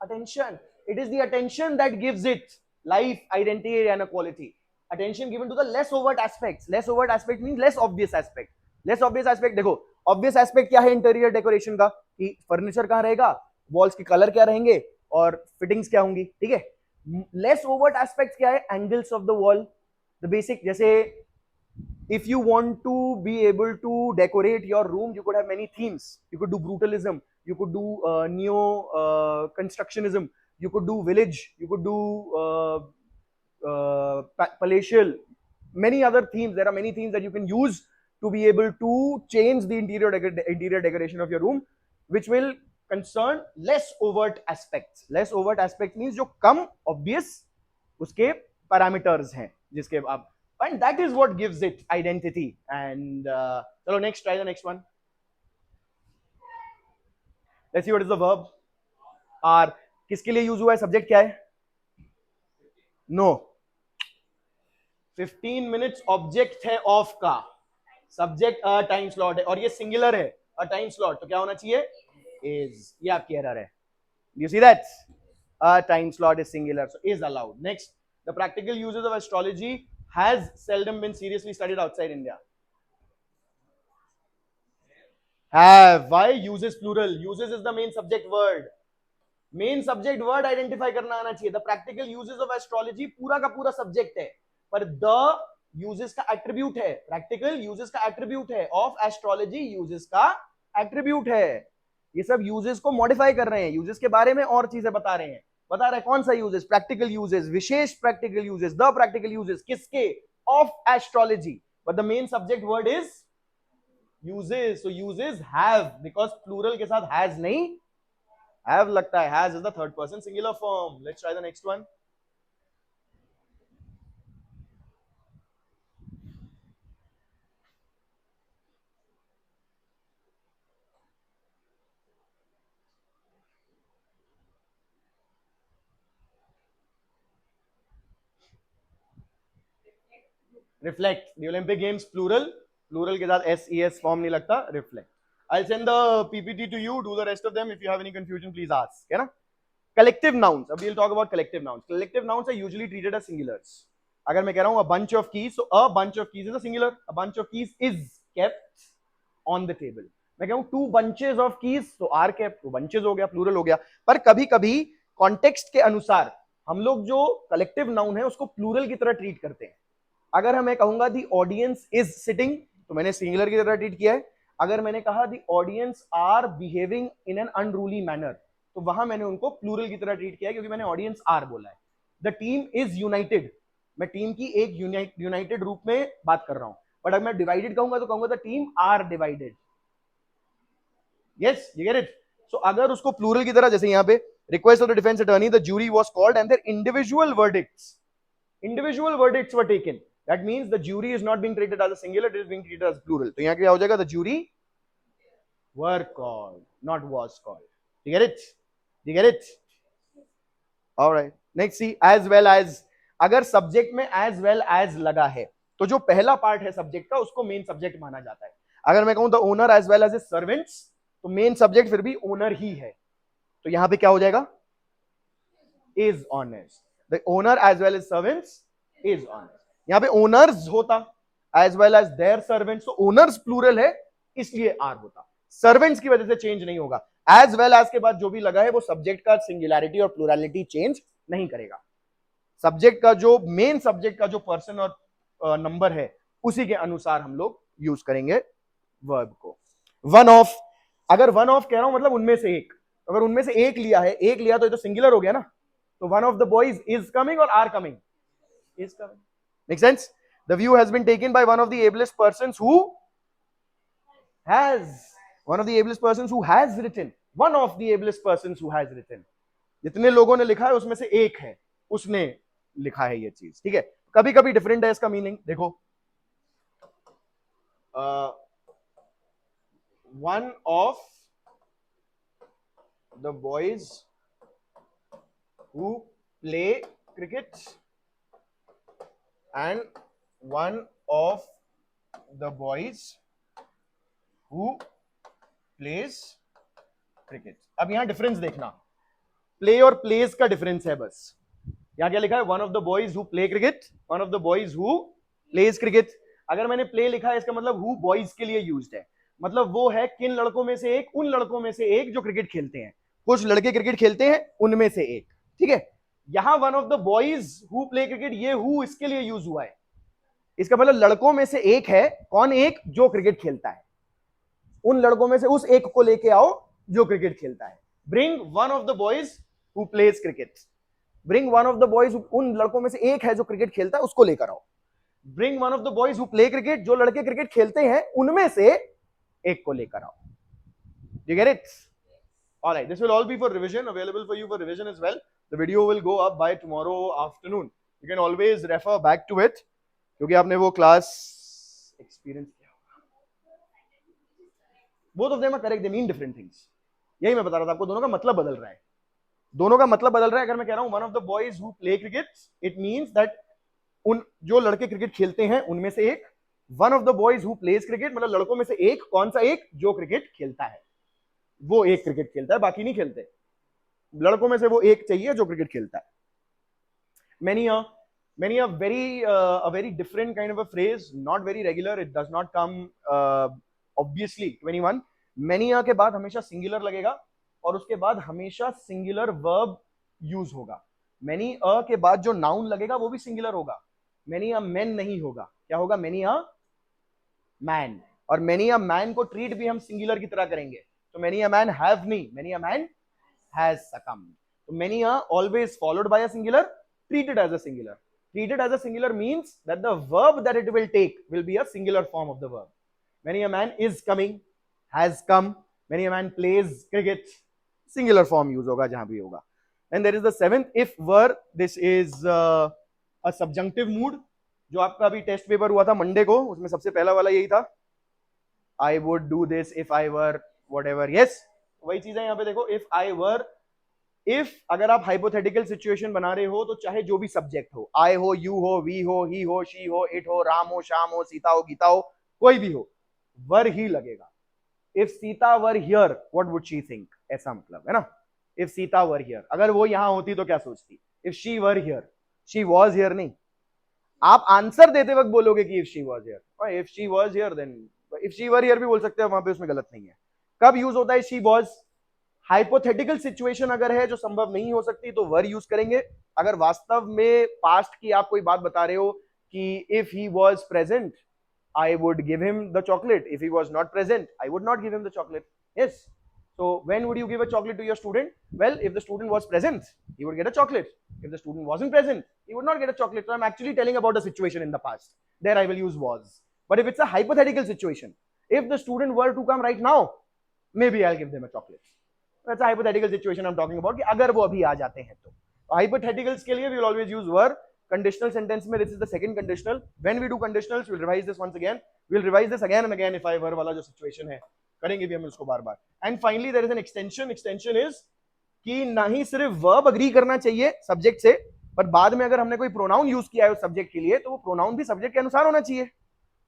A: Attention. It is the attention that gives it life, identity and a quality. Attention given to the less overt aspects. Less overt aspect means less obvious aspect. Less obvious aspect देखो, obvious aspect क्या है interior decoration का? कि furniture कहां रहेगा, walls के colour क्या रहेंगे, और फिटिंग्स क्या होंगी, ठीक है। लेस ओवर्ट एस्पेक्ट्स क्या है? Angles of the wall, the basic. जैसे if you want to be able to decorate your room, you could have many themes. You could do brutalism, you could do neo constructionism, you could do village, you could do palatial, many other themes. There are many themes that you can use to be able to change the interior decoration of your room, which will concern less overt aspects. Less overt aspect means जो कम obvious उसके parameters हैं जिसके आप, and that is what gives it identity. And चलो next, try the next one. Let's see what is the verb. are किसके लिए use हुआ है, सब्जेक्ट क्या है? नो 15 मिनट्स ऑब्जेक्ट है ऑफ का, सब्जेक्ट अ टाइम स्लॉट है और ये सिंगुलर है अ टाइम स्लॉट, तो क्या होना चाहिए? इज. ये आपकी एरर है. You see that a time slot is singular, so is allowed. Next, the practical uses of astrology has seldom been seriously studied outside India. Have. Why? Uses plural. Uses is the main subject word. Main subject word identify करना आना चाहिए. The practical uses of astrology पूरा का पूरा subject है, पर the uses का attribute है. प्रैक्टिकल यूजेस का एट्रीब्यूट है, ऑफ एस्ट्रोलॉजी यूजेस का एट्रीब्यूट है. ये सब यूजेस को मॉडिफाई कर रहे हैं, यूजेस के बारे में और चीजें बता रहे हैं. बता रहे हैं कौन सा यूजेस? प्रैक्टिकल यूजेस, विशेष practical uses, the practical uses. किसके? Of astrology. But the main subject word is uses. So uses have, because plural के साथ हैज नहीं, have लगता है. has is the third person singular form. Let's try the next one. Reflect. The Olympic Games plural. Plural के साथ SES form नहीं लगता. Reflect. I'll send the PPT to you. Do the rest of them. If you have any confusion, please ask. है ना? Collective nouns. अब we'll talk about collective nouns. Collective nouns are usually treated as singulars. अगर मैं कह रहा हूँ a bunch of keys, so a bunch of keys is a singular. A bunch of keys is kept on the table. मैं कहूँ two bunches of keys, so are kept. तो bunches हो गया, plural हो गया. पर कभी कभी context के अनुसार हम लोग जो collective noun है उसको plural की तरह treat करते हैं. अगर मैं कहूंगा the audience is sitting, तो मैंने singular की तरह treat किया है. अगर मैंने कहा the audience are behaving in an unruly manner, तो वहां मैंने उनको प्लूरल की तरह ट्रीट किया है क्योंकि मैंने ऑडियंस आर बोला है. द टीम इज यूनाइटेड, मैं टीम की एक यूनाइटेड रूप में बात कर रहा हूं. बट अगर मैं डिवाइडेड कहूंगा तो कहूंगा the team are divided. Yes, you get it. So अगर उसको प्लूरल की तरह, जैसे यहां पे request of the defence attorney, the jury was called and their individual verdicts were taken, that means the jury is not being treated as a singular, it is being treated as plural. तो यहां क्या हो जाएगा? the jury were called, not was called. You get it? You get it? All right. Next, see, as well as. अगर subject में as well as लगा है तो जो पहला पार्ट है सब्जेक्ट का उसको मेन सब्जेक्ट माना जाता है. अगर मैं कहूं the owner as well as his servants, तो मेन सब्जेक्ट फिर भी ओनर ही है. तो यहां पे क्या हो जाएगा? is honest. The owner as well as servants is honest. यहां पे owners होता as well as their servants, तो owners प्लूरल है इसलिए आर होता. सर्वेंट्स की वजह से चेंज नहीं होगा. एज वेल एज के बाद जो भी लगा है वो सब्जेक्ट का सिंगुलैरिटी और प्लूरलिटी चेंज नहीं करेगा. सब्जेक्ट का जो मेन सब्जेक्ट का जो पर्सन और नंबर है उसी के अनुसार हम लोग यूज करेंगे वर्ब को. वन ऑफ, अगर वन ऑफ कह रहा हूं मतलब उनमें से एक. अगर उनमें से एक लिया है, एक लिया तो ये तो सिंगुलर हो गया ना. तो one of the boys is coming और are coming? Is coming. Make sense? The view has been taken by one of the ablest persons who has, one of the ablest persons who has written, one of the ablest persons who has written. जितने लोगों ने लिखा है उसमें से एक है, उसने लिखा है ये चीज. ठीक है, कभी कभी डिफरेंट है इसका मीनिंग. देखो, one of the boys who play cricket and one of the boys who plays cricket. अब यहां डिफरेंस देखना, प्ले और प्लेस का डिफरेंस है बस. यहां क्या लिखा है? One of the boys who play cricket, one of the boys who plays cricket. अगर मैंने प्ले लिखा है इसका मतलब हु बॉयज के लिए यूज्ड है, मतलब वो है किन लड़कों में से एक, उन लड़कों में से एक जो क्रिकेट खेलते हैं. कुछ लड़के क्रिकेट खेलते हैं, उनमें से एक. ठीक है, यहां one of the boys who play cricket, ये हु इसके लिए यूज हुआ है. इसका मतलब लड़कों में से एक है. कौन एक? जो क्रिकेट खेलता है. उन लड़कों में से उस एक को लेके आओ जो क्रिकेट खेलता है. Bring one of the boys who plays cricket. Bring one of the boys, उन लड़कों में से एक है जो क्रिकेट खेलता है, उसको लेकर आओ. Bring one of the boys who play cricket, जो लड़के क्रिकेट खेलते हैं उनमें से एक को लेकर आओ. You get it? All right, this will all be for revision, available for you for revision as well. The video will go up by tomorrow afternoon. You can always refer back to it, क्योंकि आपने वो class experience किया होगा. Both of them are correct. They mean different things. यही मैं बता रहा था आपको, दोनों का मतलब बदल रहा है. दोनों का मतलब बदल रहा है. अगर मैं कह रहा हूं one of the boys who play cricket, it means that उन जो लड़के क्रिकेट खेलते हैं उनमें से एक, one of the boys who plays cricket, मतलब लड़कों में से एक. कौन सा एक? जो क्रिकेट खेलता है, वो एक क्रिकेट खेलता है, बाकी नहीं खेलते. लड़कों में से वो एक चाहिए जो क्रिकेट खेलता है. Many a very different kind of a phrase, not very regular. It does not come obviously to anyone. Many a के बाद हमेशा singular लगेगा और उसके बाद हमेशा singular verb use होगा. Many a के बाद जो noun लगेगा वो भी singular होगा. Many a men नहीं होगा. क्या होगा? Many a man. और many a man को treat भी हम singular की तरह करेंगे. तो many a man have नहीं, many a man has succumbed. So many a always followed by a singular, treated as a singular. Treated as a singular means that the verb that it will take will be a singular form of the verb. Many a man is coming, has come. Many a man plays cricket. Singular form use होगा जहां भी होगा. And there is the seventh, if were. This is a subjunctive mood. जो आपका अभी test paper हुआ था Monday को, उसमें सबसे पहला वाला यही था. I would do this if I were whatever. Yes, वही चीज है यहाँ पे देखो. If I were, if अगर आप हाइपोथेटिकल सिचुएशन बना रहे हो तो चाहे जो भी सब्जेक्ट हो, I हो, you हो, we हो, he हो, she हो, it हो, राम हो, श्याम हो, सीता हो, गीता हो, कोई भी हो, वर ही लगेगा. If Sita were here, what would she think? ऐसा मतलब है ना. If सीता were here, अगर वो यहाँ होती तो क्या सोचती? If she were here, she was here नहीं. आप आंसर देते वक्त बोलोगे कि if she was here. If she was here, then if she were here भी बोल सकते हैं, वहां पे उसमें गलत नहीं है. कब यूज होता है she was? हाइपोथेटिकल सिचुएशन अगर है जो संभव नहीं हो सकती तो वर यूज करेंगे. अगर वास्तव में पास्ट की आप कोई बात बता रहे हो कि if he was present I would give him the chocolate, if he was not present I would not give him the chocolate. Yes, so when would you give a chocolate to your student? Well, if the student was present he would get a chocolate. If the student wasn't present he would not get a chocolate. So I'm actually telling about a situation in the past. There I will use was. But if it's a hypothetical situation, if the student were to come right now, maybe I'll give them a chocolate. That's a hypothetical situation I'm talking about कि अगर वो अभी आ जाते हैं तो. Hypotheticals के लिए we will always use were. Conditional sentence में this is the second conditional. When we do conditionals, we'll revise this once again. We'll revise this again and again. If I were वाला जो situation है, करेंगे भी हम उसको बार बार. And finally there is an extension. Extension is कि ना ही सिर्फ verb agree करना चाहिए subject से, पर बाद में अगर हमने कोई pronoun use किया है उस subject के लिए तो वो pronoun भी subject के अनुसार होना चाहिए.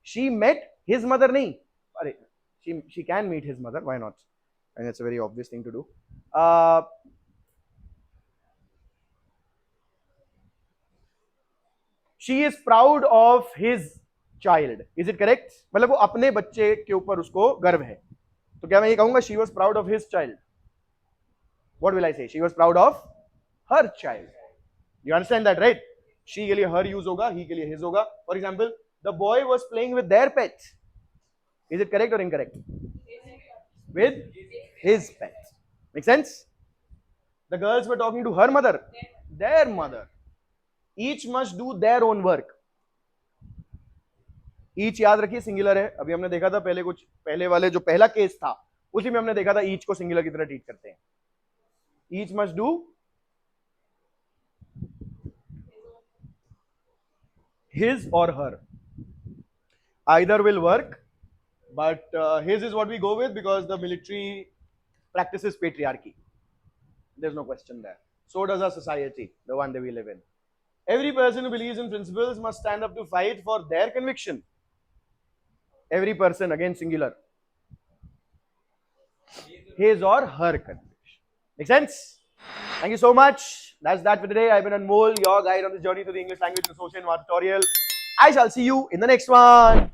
A: She met his mother नहीं, अरे she can meet his mother, why not? And it's a very obvious thing to do. She is proud of his child. Is it correct? मतलब वो अपने बच्चे के ऊपर उसको गर्व है. तो क्या मैं ये कहूंगा she was proud of his child? What will I say? She was proud of her child. You understand that, right? She के लिए her use होगा, he के लिए his होगा. For example, the boy was playing with their pet. Is it correct or incorrect? With his pet. Make sense? The girls were talking to her mother. Their mother. Each must do their own work. Each याद रखिए singular है. अभी हमने देखा था पहले वाले जो पहला केस था उसी में हमने देखा था each को सिंगुलर की तरह ट्रीट करते हैं. Each must do his or her. Either will work, but his is what we go with because the military practices patriarchy. There's no question there. So does our society, the one that we live in. Every person who believes in principles must stand up to fight for their conviction. Every person, again singular. His or her conviction. Make sense? Thank you so much. That's that for today. I've been Anmol, your guide on this journey through the English language and social environment tutorial. I shall see you in the next one.